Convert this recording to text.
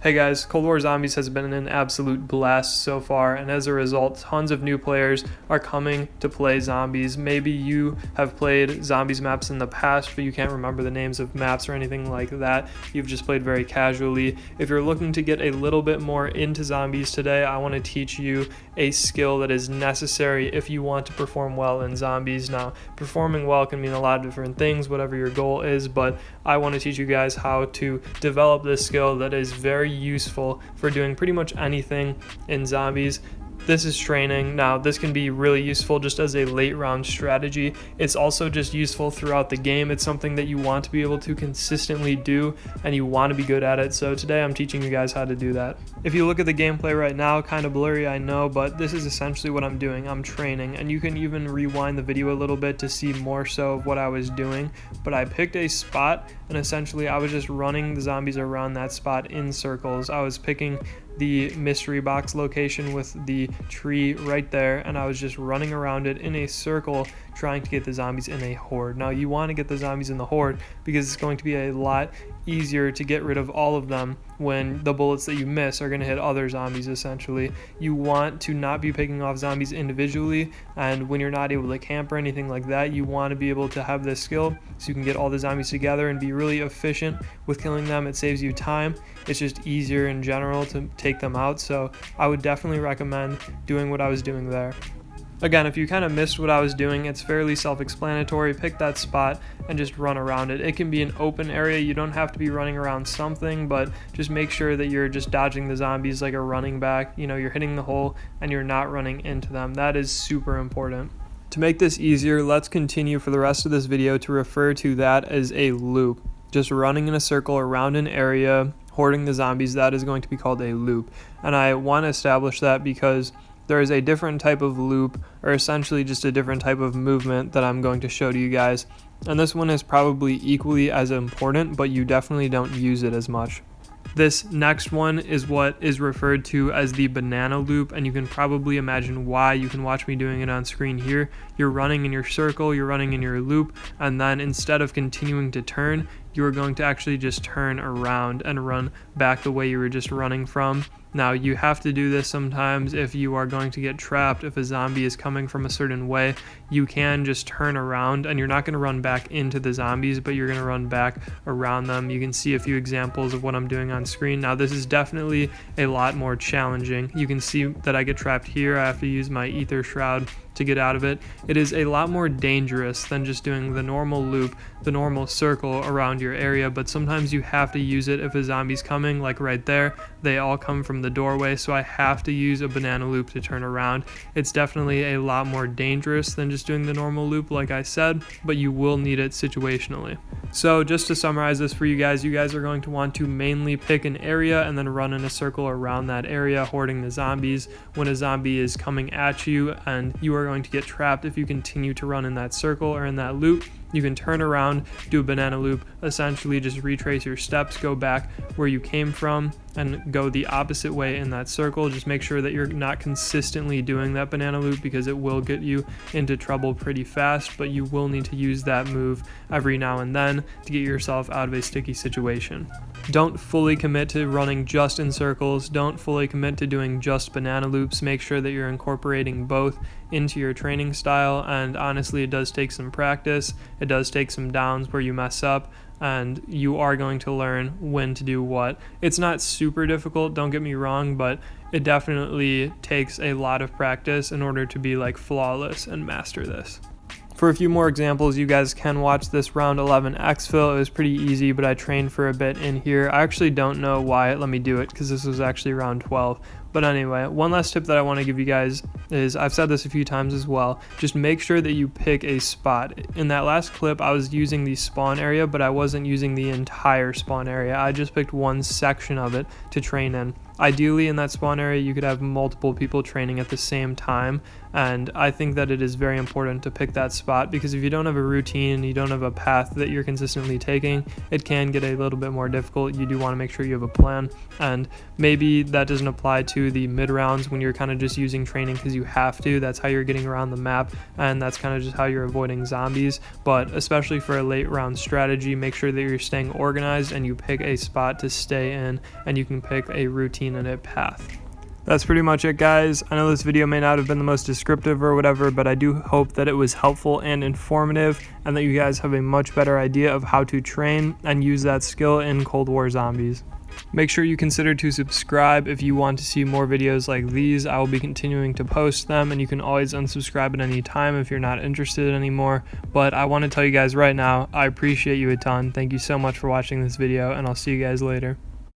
Hey guys, Cold War Zombies has been an absolute blast so far, and as a result, tons of new players are coming to play zombies. Maybe you have played zombies maps in the past, but you can't remember the names of maps or anything like that. You've just played very casually. If you're looking to get a little bit more into zombies today, I want to teach you a skill that is necessary if you want to perform well in zombies. Now, performing well can mean a lot of different things, whatever your goal is, but I want to teach you guys how to develop this skill that is very useful for doing pretty much anything in zombies. This is training. Now, this can be really useful just as a late round strategy. It's also just useful throughout the game. It's something that you want to be able to consistently do and you want to be good at it. So today I'm teaching you guys how to do that. If you look at the gameplay right now, kind of blurry, I know, but this is essentially what I'm doing. I'm training, and you can even rewind the video a little bit to see more so of what I was doing. But I picked a spot, and essentially I was just running the zombies around that spot in circles. I was picking the mystery box location with the tree right there, and I was just running around it in a circle trying to get the zombies in a horde. Now, you want to get the zombies in the horde because it's going to be a lot easier to get rid of all of them when the bullets that you miss are going to hit other zombies. Essentially, you want to not be picking off zombies individually, and when you're not able to camp or anything like that, you want to be able to have this skill so you can get all the zombies together and be really efficient with killing them. It saves you time. It's just easier in general to take them out, so I would definitely recommend doing what I was doing there. Again, if you kind of missed what I was doing, it's fairly self-explanatory. Pick that spot and just run around it. It can be an open area. You don't have to be running around something, but just make sure that you're just dodging the zombies like a running back. You know, you're hitting the hole and you're not running into them. That is super important. To make this easier, let's continue for the rest of this video to refer to that as a loop. Just running in a circle around an area, hoarding the zombies, that is going to be called a loop. And I want to establish that because there is a different type of loop, or essentially just a different type of movement that I'm going to show to you guys. And this one is probably equally as important, but you definitely don't use it as much. This next one is what is referred to as the banana loop, and you can probably imagine why. You can watch me doing it on screen here. You're running in your circle, you're running in your loop, and then instead of continuing to turn, you are going to actually just turn around and run back the way you were just running from. Now, you have to do this sometimes if you are going to get trapped. If a zombie is coming from a certain way, you can just turn around, and you're not going to run back into the zombies, but you're going to run back around them. You can see a few examples of what I'm doing on screen. Now, this is definitely a lot more challenging. You can see that I get trapped here. I have to use my ether shroud to get out of it. It is a lot more dangerous than just doing the normal loop, the normal circle around your area, but sometimes you have to use it if a zombie's coming, like right there. They all come from the doorway, so I have to use a banana loop to turn around. It's definitely a lot more dangerous than just doing the normal loop, like I said, but you will need it situationally. So just to summarize this for you guys are going to want to mainly pick an area and then run in a circle around that area, hoarding the zombies. When a zombie is coming at you and you are going to get trapped if you continue to run in that circle or in that loop, you can turn around, do a banana loop, essentially just retrace your steps, go back where you came from, and go the opposite way in that circle. Just make sure that you're not consistently doing that banana loop because it will get you into trouble pretty fast, but you will need to use that move every now and then to get yourself out of a sticky situation. Don't fully commit to running just in circles. Don't fully commit to doing just banana loops. Make sure that you're incorporating both into your training style, and honestly, it does take some practice. It does take some downs where you mess up, and you are going to learn when to do what. It's not super difficult, don't get me wrong, but it definitely takes a lot of practice in order to be like flawless and master this. For a few more examples, you guys can watch this round 11 exfil. It was pretty easy, but I trained for a bit in here. I actually don't know why it let me do it because this was actually round 12. But anyway, one last tip that I want to give you guys is, I've said this a few times as well, just make sure that you pick a spot. In that last clip, I was using the spawn area, but I wasn't using the entire spawn area. I just picked one section of it to train in. Ideally, in that spawn area, you could have multiple people training at the same time, and I think that it is very important to pick that spot because if you don't have a routine, you don't have a path that you're consistently taking, it can get a little bit more difficult. You do want to make sure you have a plan, and maybe that doesn't apply to to the mid rounds when you're kind of just using training because you have to. That's how you're getting around the map, and that's kind of just how you're avoiding zombies. But especially for a late round strategy, make sure that you're staying organized and you pick a spot to stay in, and you can pick a routine and a path. That's pretty much it, guys. I know this video may not have been the most descriptive or whatever, but I do hope that it was helpful and informative, and that you guys have a much better idea of how to train and use that skill in Cold War Zombies. Make sure you consider to subscribe if you want to see more videos like these. I will be continuing to post them, and you can always unsubscribe at any time if you're not interested anymore. But I want to tell you guys right now, I appreciate you a ton. Thank you so much for watching this video, and I'll see you guys later.